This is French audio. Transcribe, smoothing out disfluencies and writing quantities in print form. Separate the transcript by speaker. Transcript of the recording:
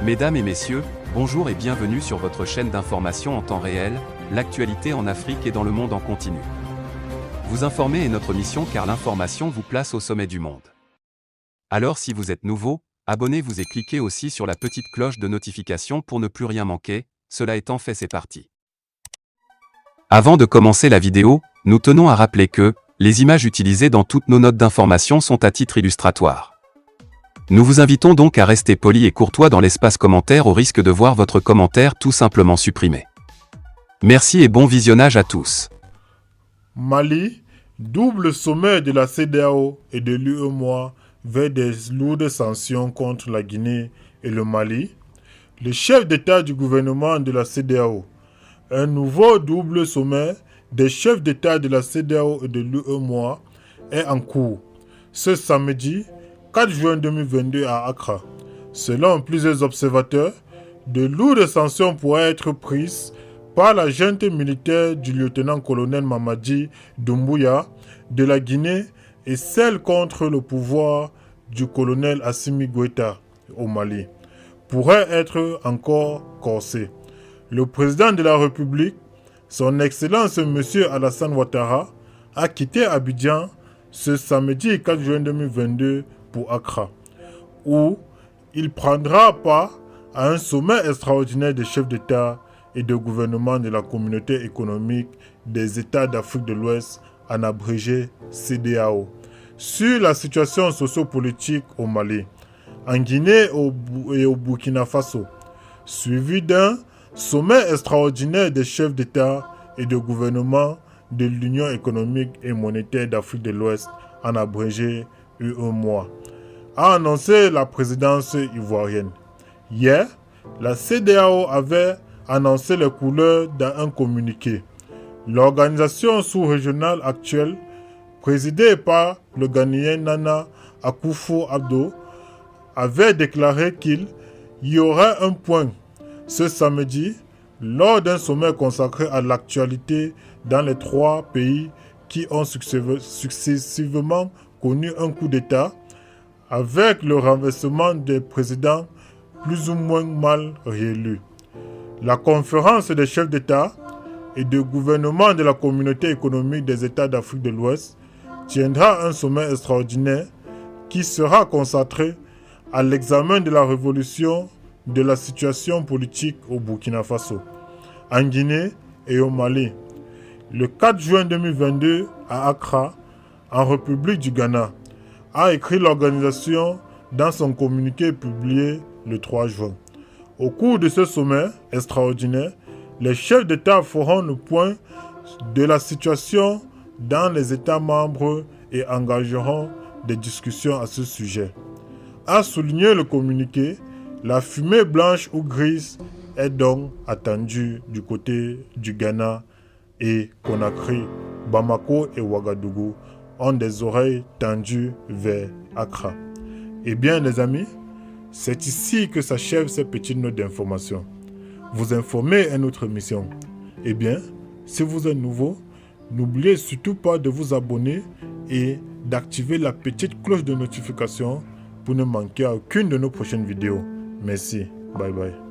Speaker 1: Mesdames et messieurs, bonjour et bienvenue sur votre chaîne d'information en temps réel, l'actualité en Afrique et dans le monde en continu. Vous informer est notre mission car l'information vous place au sommet du monde. Alors si vous êtes nouveau, abonnez-vous et cliquez aussi sur la petite cloche de notification pour ne plus rien manquer, cela étant fait c'est parti. Avant de commencer la vidéo, nous tenons à rappeler que, les images utilisées dans toutes nos notes d'information sont à titre illustratoire. Nous vous invitons donc à rester poli et courtois dans l'espace commentaire au risque de voir votre commentaire tout simplement supprimé. Merci et bon visionnage à tous.
Speaker 2: Mali, double sommet de la CEDEAO et de l'UEMOA vers des lourdes sanctions contre la Guinée et le Mali. Le chef d'État du gouvernement de la CEDEAO. Un nouveau double sommet des chefs d'État de la CEDEAO et de l'UEMOA est en cours. Ce samedi, 4 juin 2022 à Accra. Selon plusieurs observateurs, de lourdes sanctions pourraient être prises par la junte militaire du lieutenant-colonel Mamadi Doumbouya de la Guinée et celles contre le pouvoir du colonel Assimi Goïta au Mali pourraient être encore corsées. Le président de la République, son Excellence M. Alassane Ouattara, a quitté Abidjan ce samedi 4 juin 2022 pour Accra, où il prendra part à un sommet extraordinaire des chefs d'État et de gouvernement de la Communauté économique des États d'Afrique de l'Ouest, en abrégé CEDEAO, sur la situation sociopolitique au Mali, en Guinée et au Burkina Faso, suivi d'un sommet extraordinaire des chefs d'État et de gouvernement de l'Union économique et monétaire d'Afrique de l'Ouest, en abrégé UEMOA, a annoncé la présidence ivoirienne. Hier, la CEDEAO avait annoncé les couleurs dans un communiqué. L'organisation sous-régionale actuelle, présidée par le Ghanéen Nana Akufo-Addo, avait déclaré qu'il y aurait un point ce samedi lors d'un sommet consacré à l'actualité dans les 3 pays qui ont successivement connu un coup d'État avec le renversement des présidents plus ou moins mal réélus. La conférence des chefs d'État et de gouvernement de la Communauté économique des États d'Afrique de l'Ouest tiendra un sommet extraordinaire qui sera consacré à l'examen de la révolution de la situation politique au Burkina Faso, en Guinée et au Mali. Le 4 juin 2022 à Accra, en République du Ghana, a écrit l'organisation dans son communiqué publié le 3 juin. Au cours de ce sommet extraordinaire, les chefs d'État feront le point de la situation dans les États membres et engageront des discussions à ce sujet. A souligné le communiqué, la fumée blanche ou grise est donc attendue du côté du Ghana et Conakry, Bamako et Ouagadougou ont des oreilles tendues vers Accra. Eh bien les amis, c'est ici que s'achève cette petite note d'information. Vous informer est notre mission. Eh bien, si vous êtes nouveau, n'oubliez surtout pas de vous abonner et d'activer la petite cloche de notification pour ne manquer aucune de nos prochaines vidéos. Merci. Bye bye.